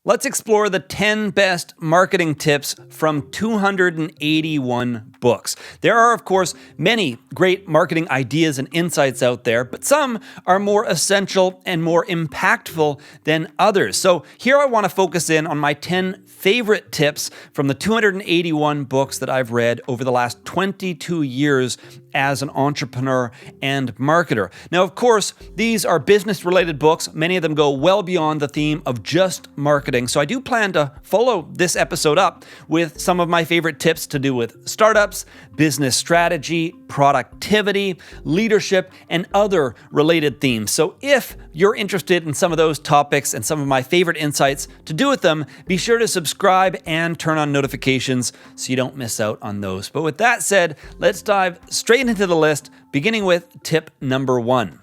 Let's explore the 10 best marketing tips from 281 books. There are, of course, many great marketing ideas and insights out there, but some are more essential and more impactful than others. So here I want to focus in on my 10 favorite tips from the 281 books that I've read over the last 22 years as an entrepreneur and marketer. Now, of course, these are business-related books. Many of them go well beyond the theme of just marketing. So I do plan to follow this episode up with some of my favorite tips to do with startups, business strategy, productivity, leadership, and other related themes. So if you're interested in some of those topics and some of my favorite insights to do with them, be sure to subscribe and turn on notifications so you don't miss out on those. But with that said, let's dive straight into the list, beginning with tip number 1.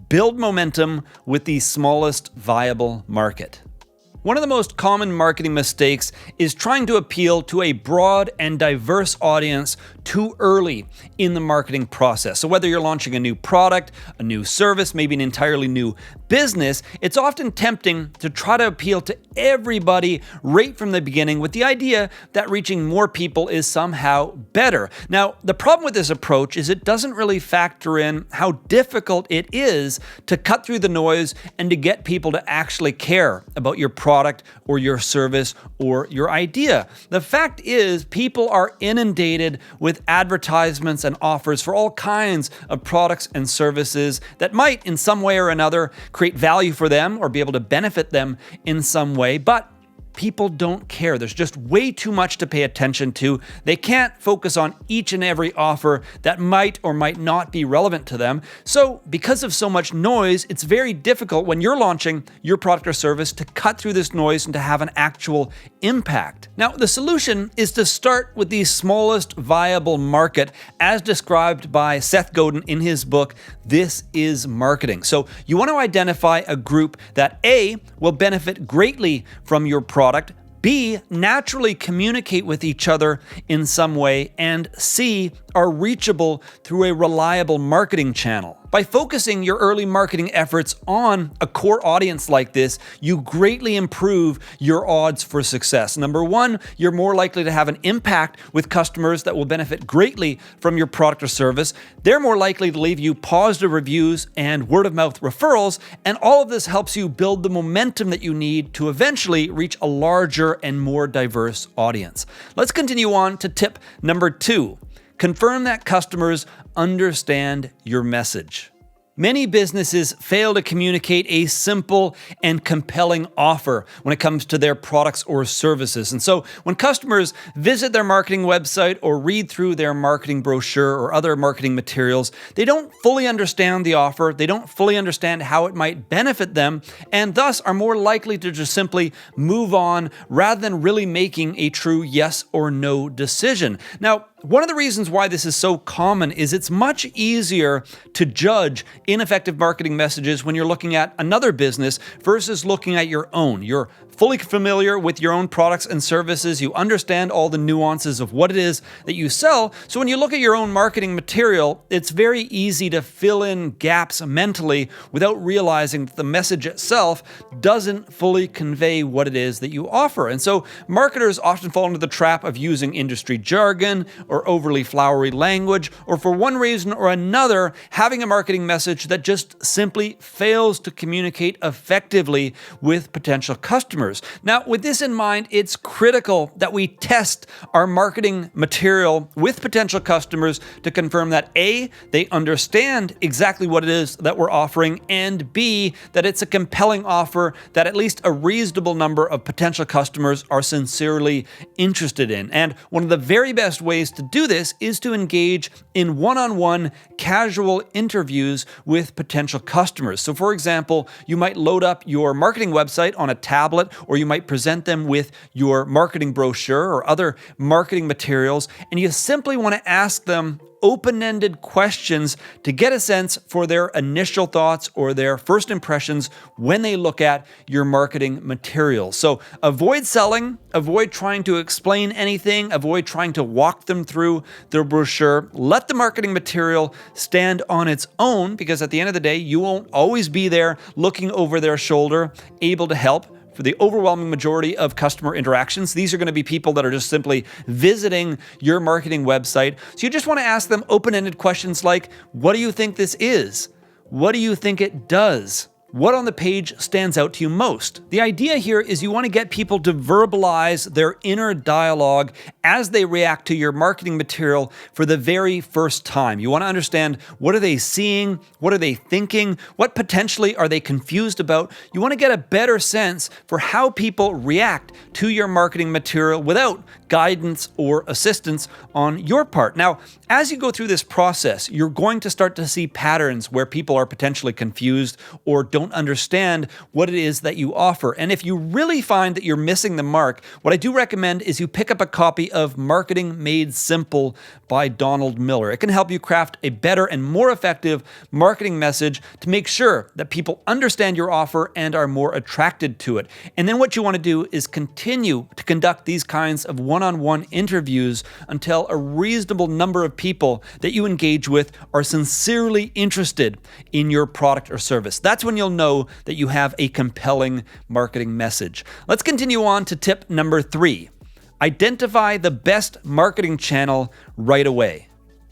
Build momentum with the smallest viable market. One of the most common marketing mistakes is trying to appeal to a broad and diverse audience too early in the marketing process. So whether you're launching a new product, a new service, maybe an entirely new business, it's often tempting to try to appeal to everybody right from the beginning with the idea that reaching more people is somehow better. Now, the problem with this approach is it doesn't really factor in how difficult it is to cut through the noise and to get people to actually care about your product or your service or your idea. The fact is, people are inundated with advertisements and offers for all kinds of products and services that might, in some way or another, create value for them or be able to benefit them in some way, but people don't care. There's just way too much to pay attention to. They can't focus on each and every offer that might or might not be relevant to them. So because of so much noise, it's very difficult when you're launching your product or service to cut through this noise and to have an actual impact. Now, the solution is to start with the smallest viable market as described by Seth Godin in his book, This is Marketing. So you want to identify a group that A, will benefit greatly from your product, B, naturally communicate with each other in some way, and C, are reachable through a reliable marketing channel. By focusing your early marketing efforts on a core audience like this, you greatly improve your odds for success. Number one, you're more likely to have an impact with customers that will benefit greatly from your product or service. They're more likely to leave you positive reviews and word-of-mouth referrals, and all of this helps you build the momentum that you need to eventually reach a larger and more diverse audience. Let's continue on to tip number 2. Confirm that customers understand your message. Many businesses fail to communicate a simple and compelling offer when it comes to their products or services. And so when customers visit their marketing website or read through their marketing brochure or other marketing materials, they don't fully understand the offer, they don't fully understand how it might benefit them, and thus are more likely to just simply move on rather than really making a true yes or no decision. Now, one of the reasons why this is so common is it's much easier to judge ineffective marketing messages when you're looking at another business versus looking at your own. You're fully familiar with your own products and services. You understand all the nuances of what it is that you sell. So when you look at your own marketing material, it's very easy to fill in gaps mentally without realizing that the message itself doesn't fully convey what it is that you offer. And so marketers often fall into the trap of using industry jargon or overly flowery language, or for one reason or another, having a marketing message that just simply fails to communicate effectively with potential customers. Now, with this in mind, it's critical that we test our marketing material with potential customers to confirm that A, they understand exactly what it is that we're offering, and B, that it's a compelling offer that at least a reasonable number of potential customers are sincerely interested in. And one of the very best ways to do this is to engage in one-on-one casual interviews with potential customers. So for example, you might load up your marketing website on a tablet, or you might present them with your marketing brochure or other marketing materials, and you simply want to ask them open-ended questions to get a sense for their initial thoughts or their first impressions when they look at your marketing materials. So avoid selling, avoid trying to explain anything, avoid trying to walk them through the brochure. Let the marketing material stand on its own, because at the end of the day, you won't always be there looking over their shoulder, able to help. for the overwhelming majority of customer interactions. These are going to be people that are just simply visiting your marketing website. So you just want to ask them open-ended questions like, what do you think this is? What do you think it does? What on the page stands out to you most? The idea here is you want to get people to verbalize their inner dialogue as they react to your marketing material for the very first time. You want to understand, what are they seeing? What are they thinking? What potentially are they confused about? You want to get a better sense for how people react to your marketing material without guidance or assistance on your part. Now, as you go through this process, you're going to start to see patterns where people are potentially confused or don't understand what it is that you offer. And if you really find that you're missing the mark, what I do recommend is you pick up a copy of Marketing Made Simple by Donald Miller. It can help you craft a better and more effective marketing message to make sure that people understand your offer and are more attracted to it. And then what you want to do is continue to conduct these kinds of one-on-one interviews until a reasonable number of people that you engage with are sincerely interested in your product or service. That's when you'll know that you have a compelling marketing message. Let's continue on to tip number 3. Identify the best marketing channel right away.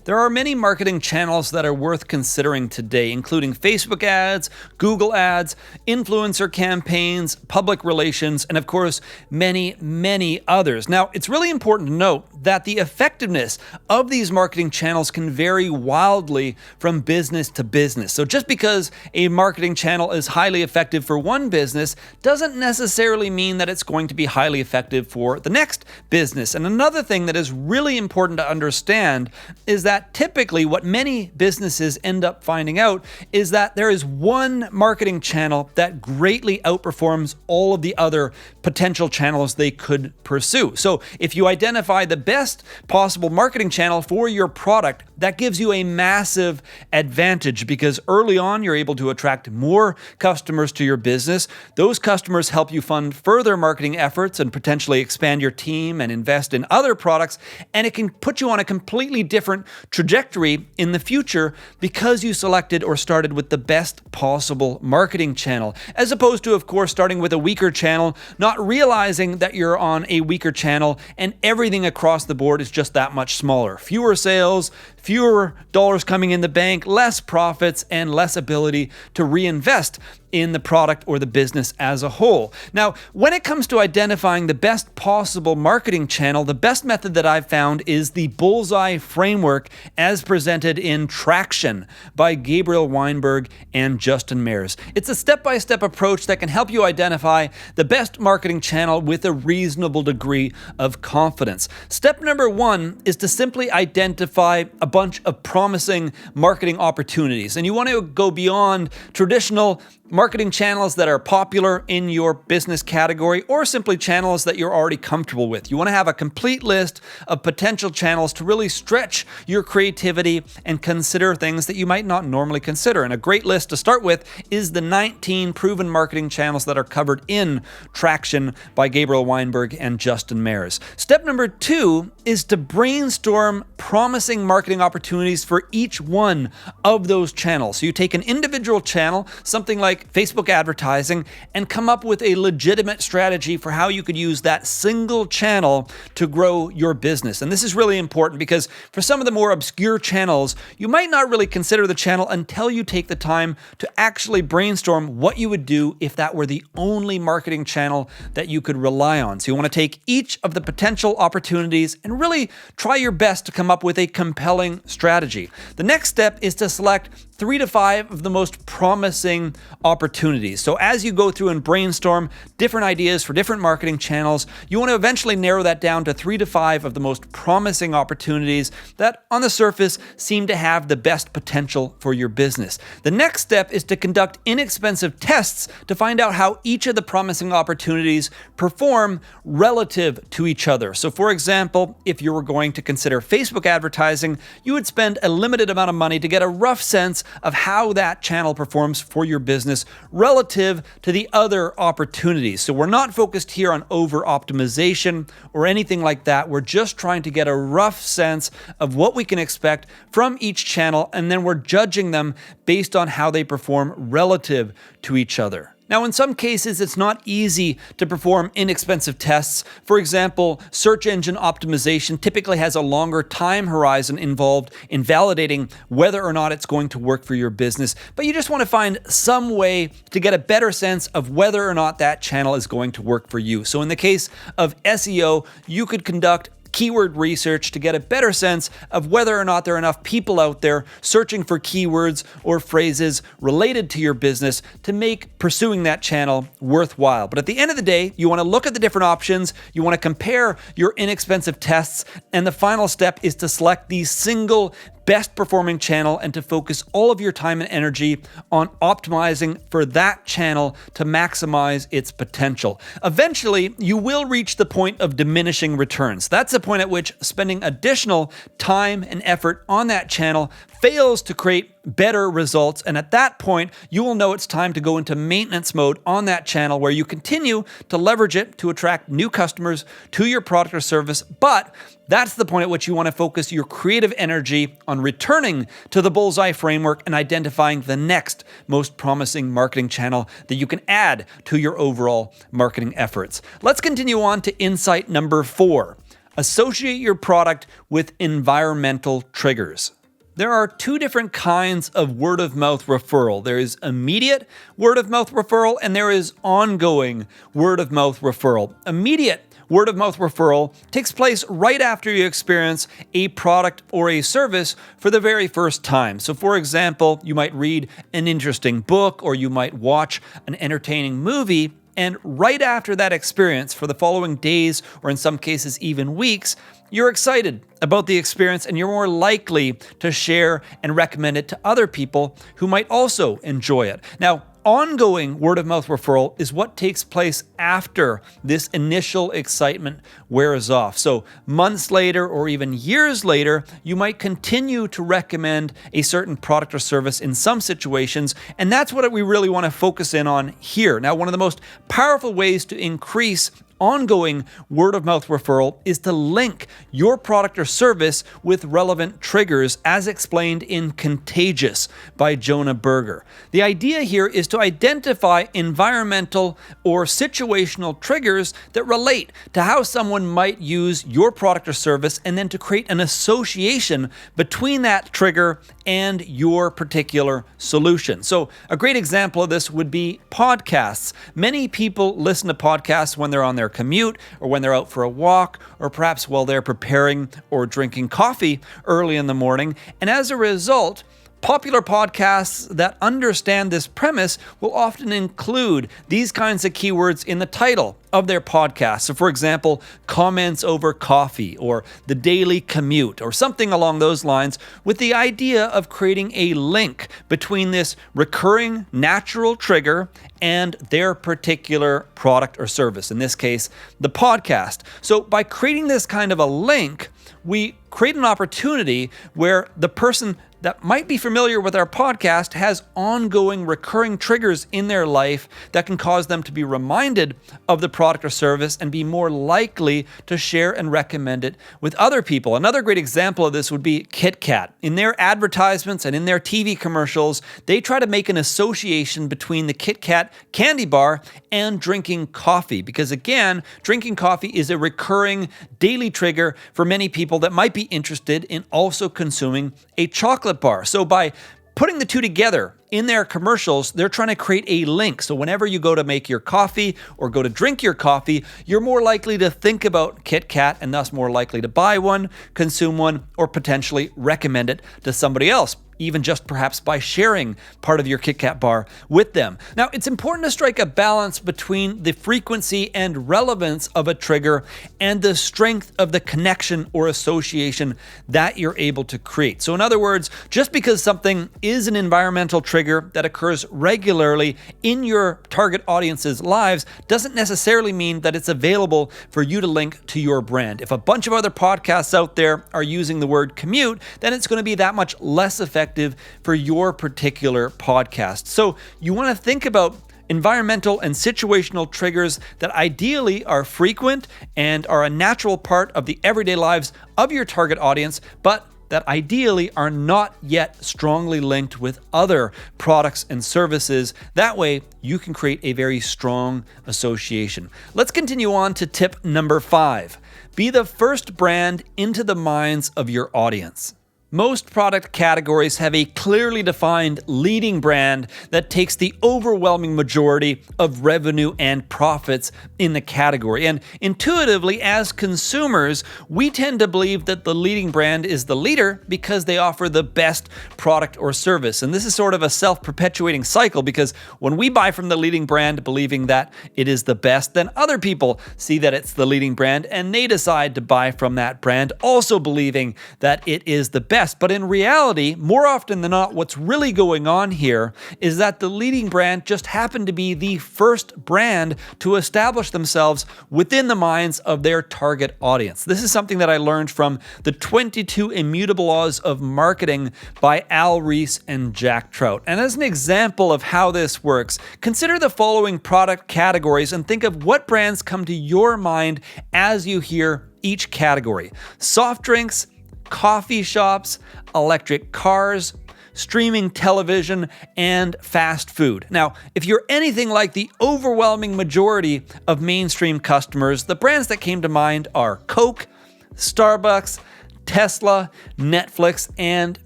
There are many marketing channels that are worth considering today, including Facebook ads, Google ads, influencer campaigns, public relations, and of course, many, many others. Now, it's really important to note that the effectiveness of these marketing channels can vary wildly from business to business. So just because a marketing channel is highly effective for one business doesn't necessarily mean that it's going to be highly effective for the next business. And another thing that is really important to understand is that typically what many businesses end up finding out is that there is one marketing channel that greatly outperforms all of the other potential channels they could pursue. So if you identify the best possible marketing channel for your product, that gives you a massive advantage because early on, you're able to attract more customers to your business. Those customers help you fund further marketing efforts and potentially expand your team and invest in other products. And it can put you on a completely different trajectory in the future because you selected or started with the best possible marketing channel, as opposed to, of course, starting with a weaker channel, not realizing that you're on a weaker channel and everything across the board is just that much smaller. Fewer sales, fewer dollars coming in the bank, less profits, and less ability to reinvest in the product or the business as a whole. Now, when it comes to identifying the best possible marketing channel, the best method that I've found is the Bullseye Framework as presented in Traction by Gabriel, Weinberg, and Justin Mares. It's a step-by-step approach that can help you identify the best marketing channel with a reasonable degree of confidence. Step number 1 is to simply identify a bunch of promising marketing opportunities. And you want to go beyond traditional marketing channels that are popular in your business category or simply channels that you're already comfortable with. You want to have a complete list of potential channels to really stretch your creativity and consider things that you might not normally consider. And a great list to start with is the 19 proven marketing channels that are covered in Traction by Gabriel Weinberg and Justin Mares. Step number 2 is to brainstorm promising marketing opportunities for each one of those channels. So you take an individual channel, something like Facebook advertising, and come up with a legitimate strategy for how you could use that single channel to grow your business. And this is really important because for some of the more obscure channels, you might not really consider the channel until you take the time to actually brainstorm what you would do if that were the only marketing channel that you could rely on. So you want to take each of the potential opportunities and really try your best to come up with a compelling strategy. The next step is to select 3 to 5 of the most promising opportunities. So as you go through and brainstorm different ideas for different marketing channels, you want to eventually narrow that down to 3 to 5 of the most promising opportunities that on the surface seem to have the best potential for your business. The next step is to conduct inexpensive tests to find out how each of the promising opportunities perform relative to each other. So for example, if you were going to consider Facebook advertising, you would spend a limited amount of money to get a rough sense of how that channel performs for your business relative to the other opportunities. So we're not focused here on over optimization or anything like that. We're just trying to get a rough sense of what we can expect from each channel, and then we're judging them based on how they perform relative to each other. Now, in some cases, it's not easy to perform inexpensive tests. For example, search engine optimization typically has a longer time horizon involved in validating whether or not it's going to work for your business, but you just want to find some way to get a better sense of whether or not that channel is going to work for you. So in the case of SEO, you could conduct keyword research to get a better sense of whether or not there are enough people out there searching for keywords or phrases related to your business to make pursuing that channel worthwhile. But at the end of the day, you want to look at the different options, you want to compare your inexpensive tests, and the final step is to select the single best performing channel and to focus all of your time and energy on optimizing for that channel to maximize its potential. Eventually, you will reach the point of diminishing returns. That's the point at which spending additional time and effort on that channel fails to create better results. And at that point, you will know it's time to go into maintenance mode on that channel where you continue to leverage it to attract new customers to your product or service. But that's the point at which you want to focus your creative energy on returning to the bullseye framework and identifying the next most promising marketing channel that you can add to your overall marketing efforts. Let's continue on to insight number 4. Associate your product with environmental triggers. There are two different kinds of word-of-mouth referral. There is immediate word-of-mouth referral and there is ongoing word-of-mouth referral. Immediate word-of-mouth referral takes place right after you experience a product or a service for the very first time. So for example, you might read an interesting book or you might watch an entertaining movie, and right after that experience, for the following days or in some cases even weeks, you're excited about the experience and you're more likely to share and recommend it to other people who might also enjoy it. Now, ongoing word-of-mouth referral is what takes place after this initial excitement wears off. So months later or even years later, you might continue to recommend a certain product or service in some situations, and that's what we really want to focus in on here. Now, one of the most powerful ways to increase ongoing word-of-mouth referral is to link your product or service with relevant triggers, as explained in Contagious by Jonah Berger. The idea here is to identify environmental or situational triggers that relate to how someone might use your product or service, and then to create an association between that trigger and your particular solution. So a great example of this would be podcasts. Many people listen to podcasts when they're on their commute or when they're out for a walk or perhaps while they're preparing or drinking coffee early in the morning. And as a result, popular podcasts that understand this premise will often include these kinds of keywords in the title of their podcast. So for example, comments over coffee or the daily commute or something along those lines, with the idea of creating a link between this recurring natural trigger and their particular product or service, in this case, the podcast. So by creating this kind of a link, we create an opportunity where the person that might be familiar with our podcast has ongoing recurring triggers in their life that can cause them to be reminded of the product or service and be more likely to share and recommend it with other people. Another great example of this would be Kit Kat. In their advertisements and in their TV commercials, they try to make an association between the Kit Kat candy bar and drinking coffee, because again, drinking coffee is a recurring daily trigger for many people that might be interested in also consuming a chocolate bar. So by putting the two together in their commercials, they're trying to create a link. So whenever you go to make your coffee or go to drink your coffee, you're more likely to think about Kit Kat and thus more likely to buy one, consume one, or potentially recommend it to somebody else, even just perhaps by sharing part of your Kit Kat bar with them. Now, it's important to strike a balance between the frequency and relevance of a trigger and the strength of the connection or association that you're able to create. So in other words, just because something is an environmental trigger that occurs regularly in your target audience's lives doesn't necessarily mean that it's available for you to link to your brand. If a bunch of other podcasts out there are using the word commute, then it's going to be that much less effective for your particular podcast. So you want to think about environmental and situational triggers that ideally are frequent and are a natural part of the everyday lives of your target audience, but that ideally are not yet strongly linked with other products and services. That way, you can create a very strong association. Let's continue on to tip number 5. Be the first brand into the minds of your audience. Most product categories have a clearly defined leading brand that takes the overwhelming majority of revenue and profits in the category. And intuitively, as consumers, we tend to believe that the leading brand is the leader because they offer the best product or service. And this is sort of a self-perpetuating cycle, because when we buy from the leading brand believing that it is the best, then other people see that it's the leading brand and they decide to buy from that brand also believing that it is the best. But in reality, more often than not, what's really going on here is that the leading brand just happened to be the first brand to establish themselves within the minds of their target audience. This is something that I learned from the 22 Immutable Laws of Marketing by Ries and Trout. And as an example of how this works, consider the following product categories and think of what brands come to your mind as you hear each category. Soft drinks, coffee shops, electric cars, streaming television, and fast food. Now, if you're anything like the overwhelming majority of mainstream customers, the brands that came to mind are Coke, Starbucks, Tesla, Netflix, and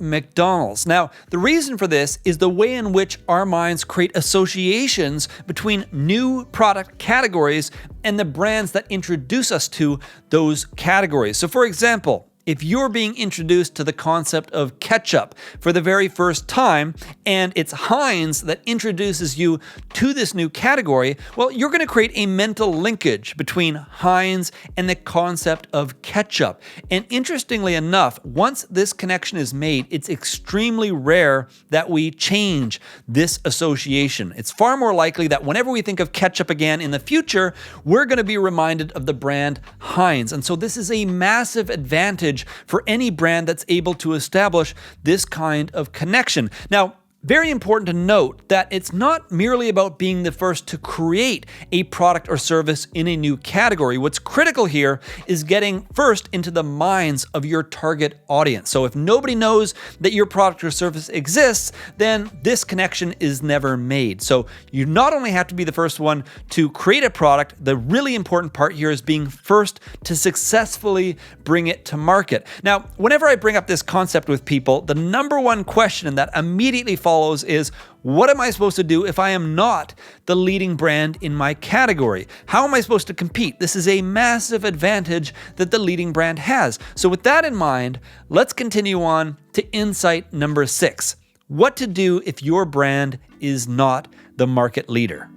McDonald's. Now, the reason for this is the way in which our minds create associations between new product categories and the brands that introduce us to those categories. So, for example, if you're being introduced to the concept of ketchup for the very first time, and it's Heinz that introduces you to this new category, well, you're going to create a mental linkage between Heinz and the concept of ketchup. And interestingly enough, once this connection is made, it's extremely rare that we change this association. It's far more likely that whenever we think of ketchup again in the future, we're going to be reminded of the brand Heinz. And so this is a massive advantage for any brand that's able to establish this kind of connection. Now, very important to note that it's not merely about being the first to create a product or service in a new category. What's critical here is getting first into the minds of your target audience. So if nobody knows that your product or service exists, then this connection is never made. So you not only have to be the first one to create a product, the really important part here is being first to successfully bring it to market. Now, whenever I bring up this concept with people, the number one question that immediately follows is, what am I supposed to do if I am not the leading brand in my category? How am I supposed to compete? This is a massive advantage that the leading brand has. So with that in mind, let's continue on to insight number 6. What to do if your brand is not the market leader.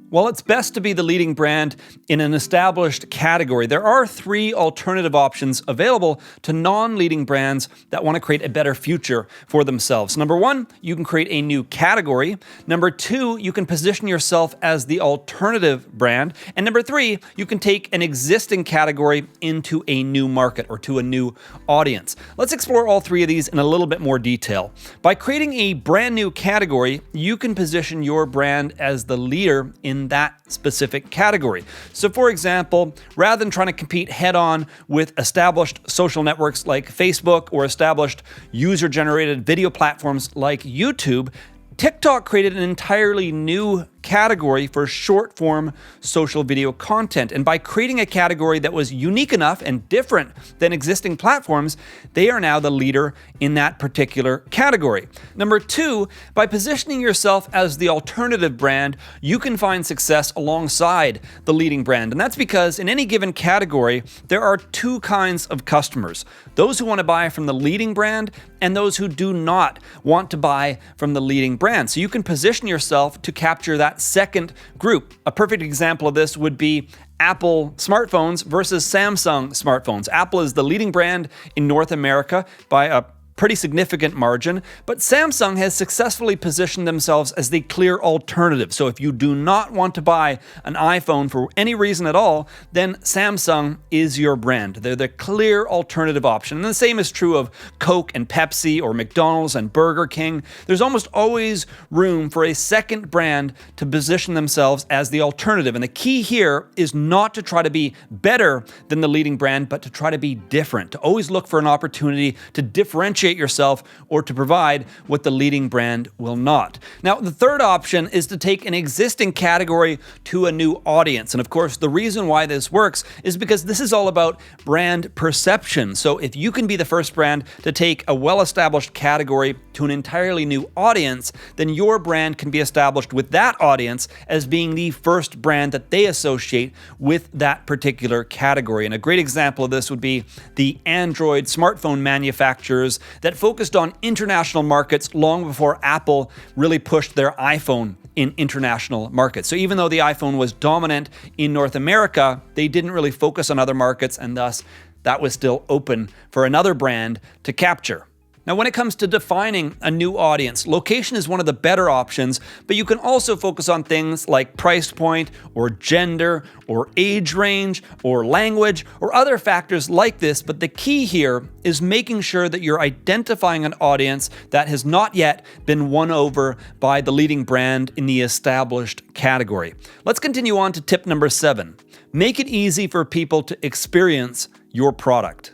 While it's best to be the leading brand in an established category, there are 3 alternative options available to non-leading brands that want to create a better future for themselves. Number 1, you can create a new category. Number 2, you can position yourself as the alternative brand. And number 3, you can take an existing category into a new market or to a new audience. Let's explore all 3 of these in a little bit more detail. By creating a brand new category, you can position your brand as the leader in that specific category. So for example, rather than trying to compete head-on with established social networks like Facebook or established user-generated video platforms like YouTube, TikTok created an entirely new category for short-form social video content. And by creating a category that was unique enough and different than existing platforms, they are now the leader in that particular category. Number 2, by positioning yourself as the alternative brand, you can find success alongside the leading brand. And that's because in any given category, there are 2 kinds of customers: those who want to buy from the leading brand and those who do not want to buy from the leading brand. So you can position yourself to capture that second group. A perfect example of this would be Apple smartphones versus Samsung smartphones. Apple is the leading brand in North America by a pretty significant margin, but Samsung has successfully positioned themselves as the clear alternative. So if you do not want to buy an iPhone for any reason at all, then Samsung is your brand. They're the clear alternative option. And the same is true of Coke and Pepsi or McDonald's and Burger King. There's almost always room for a second brand to position themselves as the alternative. And the key here is not to try to be better than the leading brand, but to try to be different, to always look for an opportunity to differentiate yourself or to provide what the leading brand will not. Now, the third option is to take an existing category to a new audience. And of course, the reason why this works is because this is all about brand perception. So if you can be the first brand to take a well-established category to an entirely new audience, then your brand can be established with that audience as being the first brand that they associate with that particular category. And a great example of this would be the Android smartphone manufacturers that focused on international markets long before Apple really pushed their iPhone in international markets. So even though the iPhone was dominant in North America, they didn't really focus on other markets, and thus that was still open for another brand to capture. Now, when it comes to defining a new audience, location is one of the better options, but you can also focus on things like price point or gender or age range or language or other factors like this. But the key here is making sure that you're identifying an audience that has not yet been won over by the leading brand in the established category. Let's continue on to tip number 7. Make it easy for people to experience your product.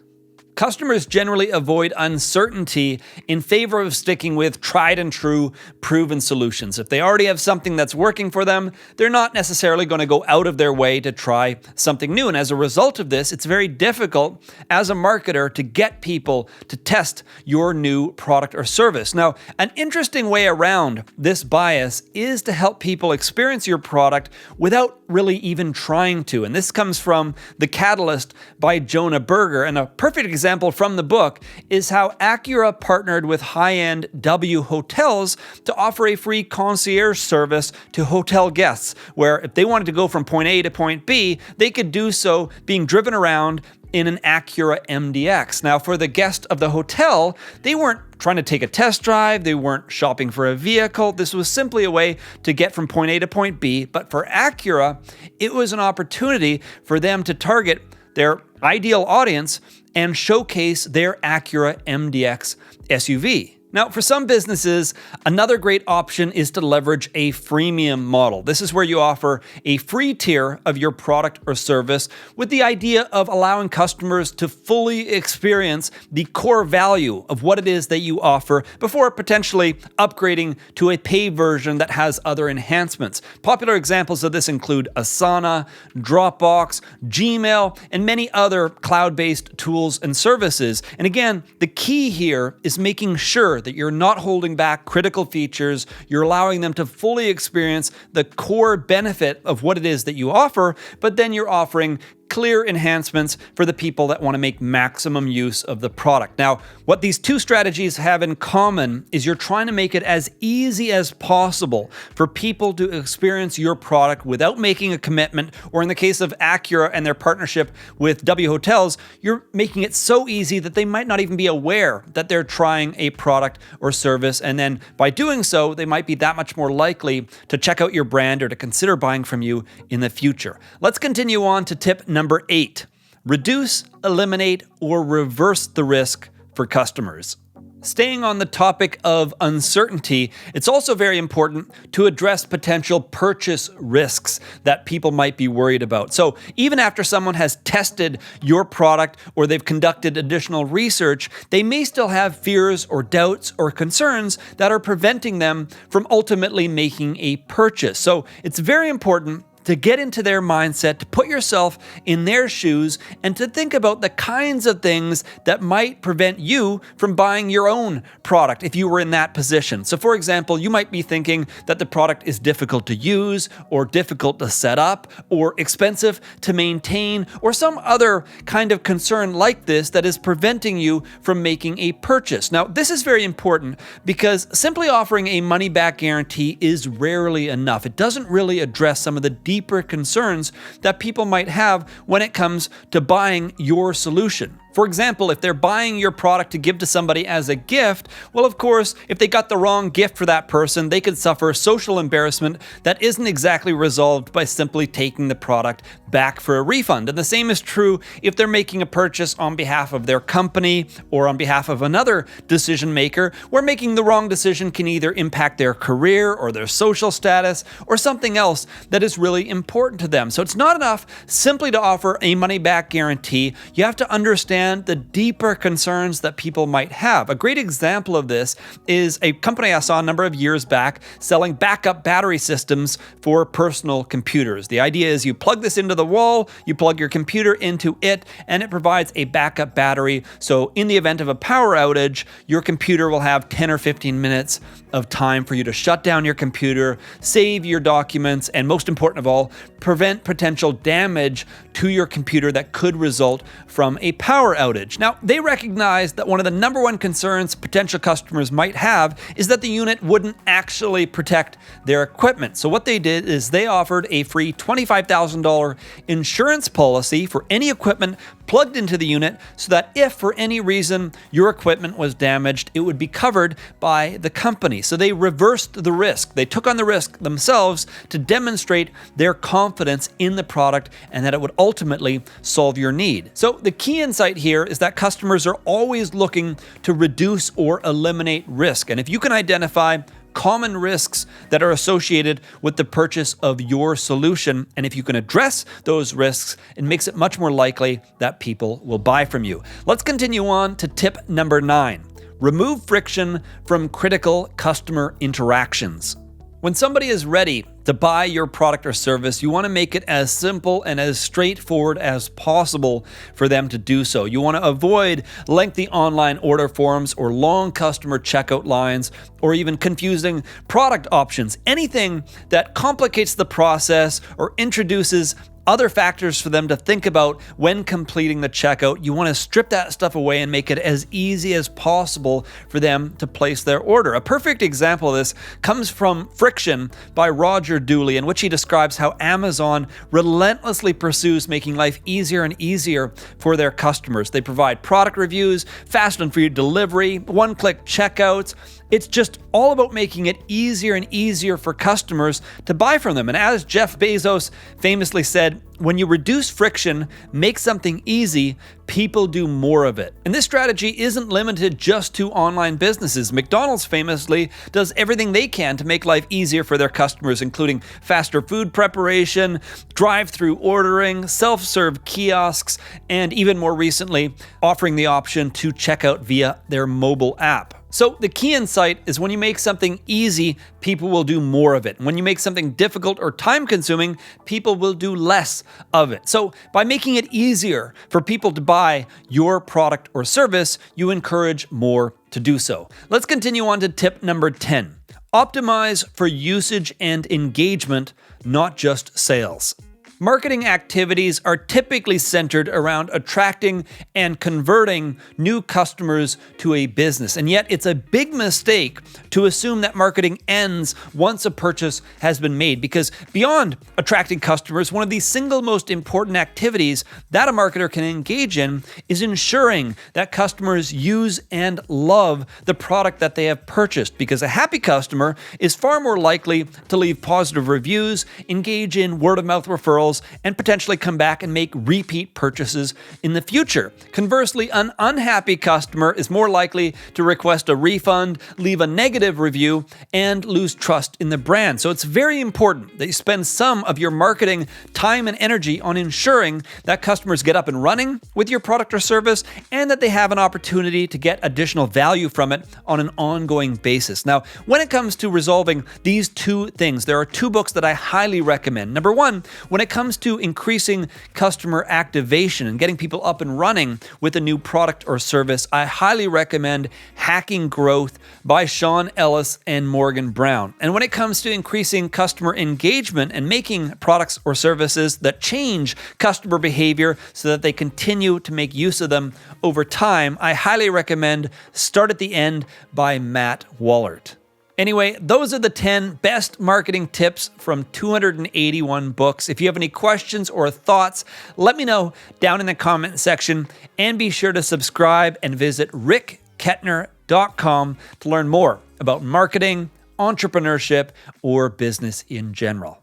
Customers generally avoid uncertainty in favor of sticking with tried and true proven solutions. If they already have something that's working for them, they're not necessarily going to go out of their way to try something new. And as a result of this, it's very difficult as a marketer to get people to test your new product or service. Now, an interesting way around this bias is to help people experience your product without really even trying to. And this comes from The Catalyst by Jonah Berger. And a perfect example from the book is how Acura partnered with high-end W hotels to offer a free concierge service to hotel guests, where if they wanted to go from point A to point B, they could do so being driven around in an Acura MDX. Now, for the guest of the hotel, they weren't trying to take a test drive, they weren't shopping for a vehicle. This was simply a way to get from point A to point B. But for Acura, it was an opportunity for them to target their ideal audience and showcase their Acura MDX SUV. Now, for some businesses, another great option is to leverage a freemium model. This is where you offer a free tier of your product or service with the idea of allowing customers to fully experience the core value of what it is that you offer before potentially upgrading to a paid version that has other enhancements. Popular examples of this include Asana, Dropbox, Gmail, and many other cloud-based tools and services. And again, the key here is making sure that you're not holding back critical features, you're allowing them to fully experience the core benefit of what it is that you offer, but then you're offering clear enhancements for the people that want to make maximum use of the product. Now, what these two strategies have in common is you're trying to make it as easy as possible for people to experience your product without making a commitment, or in the case of Acura and their partnership with W Hotels, you're making it so easy that they might not even be aware that they're trying a product or service, and then by doing so, they might be that much more likely to check out your brand or to consider buying from you in the future. Let's continue on to tip number 8, reduce, eliminate, or reverse the risk for customers. Staying on the topic of uncertainty, it's also very important to address potential purchase risks that people might be worried about. So even after someone has tested your product or they've conducted additional research, they may still have fears or doubts or concerns that are preventing them from ultimately making a purchase. So it's very important to get into their mindset, to put yourself in their shoes, and to think about the kinds of things that might prevent you from buying your own product if you were in that position. So for example, you might be thinking that the product is difficult to use, or difficult to set up, or expensive to maintain, or some other kind of concern like this that is preventing you from making a purchase. Now, this is very important because simply offering a money-back guarantee is rarely enough. It doesn't really address some of the deeper concerns that people might have when it comes to buying your solution. For For example, if they're buying your product to give to somebody as a gift, well, of course, if they got the wrong gift for that person, they could suffer social embarrassment that isn't exactly resolved by simply taking the product back for a refund. And the same is true if they're making a purchase on behalf of their company or on behalf of another decision maker, where making the wrong decision can either impact their career or their social status or something else that is really important to them. So it's not enough simply to offer a money-back guarantee. You have to understand the deeper concerns that people might have. A great example of this is a company I saw a number of years back selling backup battery systems for personal computers. The idea is you plug this into the wall, you plug your computer into it, and it provides a backup battery. So in the event of a power outage, your computer will have 10 or 15 minutes of time for you to shut down your computer, save your documents, and most important of all, prevent potential damage to your computer that could result from a power outage. Now, they recognize that one of the number one concerns potential customers might have is that the unit wouldn't actually protect their equipment. So what they did is they offered a free $25,000 insurance policy for any equipment plugged into the unit so that if for any reason your equipment was damaged, it would be covered by the company. So they reversed the risk. They took on the risk themselves to demonstrate their confidence in the product and that it would ultimately solve your need. So the key insight here is that customers are always looking to reduce or eliminate risk. And if you can identify common risks that are associated with the purchase of your solution, and if you can address those risks, it makes it much more likely that people will buy from you. Let's continue on to tip number 9. Remove friction from critical customer interactions. When somebody is ready to buy your product or service, you want to make it as simple and as straightforward as possible for them to do so. You want to avoid lengthy online order forms or long customer checkout lines or even confusing product options. Anything that complicates the process or introduces other factors for them to think about when completing the checkout, you want to strip that stuff away and make it as easy as possible for them to place their order. A perfect example of this comes from Friction by Roger Dooley, in which he describes how Amazon relentlessly pursues making life easier and easier for their customers. They provide product reviews, fast and free delivery, one-click checkouts. It's just all about making it easier and easier for customers to buy from them. And as Jeff Bezos famously said, when you reduce friction, make something easy, people do more of it. And this strategy isn't limited just to online businesses. McDonald's famously does everything they can to make life easier for their customers, including faster food preparation, drive-through ordering, self-serve kiosks, and even more recently, offering the option to check out via their mobile app. So the key insight is when you make something easy, people will do more of it. When you make something difficult or time-consuming, people will do less of it. So by making it easier for people to buy your product or service, you encourage more to do so. Let's continue on to tip number 10. Optimize for usage and engagement, not just sales. Marketing activities are typically centered around attracting and converting new customers to a business. And yet it's a big mistake to assume that marketing ends once a purchase has been made, because beyond attracting customers, one of the single most important activities that a marketer can engage in is ensuring that customers use and love the product that they have purchased, because a happy customer is far more likely to leave positive reviews, engage in word-of-mouth referrals, and potentially come back and make repeat purchases in the future. Conversely, an unhappy customer is more likely to request a refund, leave a negative review, and lose trust in the brand. So it's very important that you spend some of your marketing time and energy on ensuring that customers get up and running with your product or service and that they have an opportunity to get additional value from it on an ongoing basis. Now, when it comes to resolving these two things, there are two books that I highly recommend. Number one, when it comes to increasing customer activation and getting people up and running with a new product or service, I highly recommend Hacking Growth by Sean Ellis and Morgan Brown. And when it comes to increasing customer engagement and making products or services that change customer behavior so that they continue to make use of them over time, I highly recommend Start at the End by Matt Wallert. Anyway, those are the 10 best marketing tips from 281 books. If you have any questions or thoughts, let me know down in the comment section, and be sure to subscribe and visit rickkettner.com to learn more about marketing, entrepreneurship, or business in general.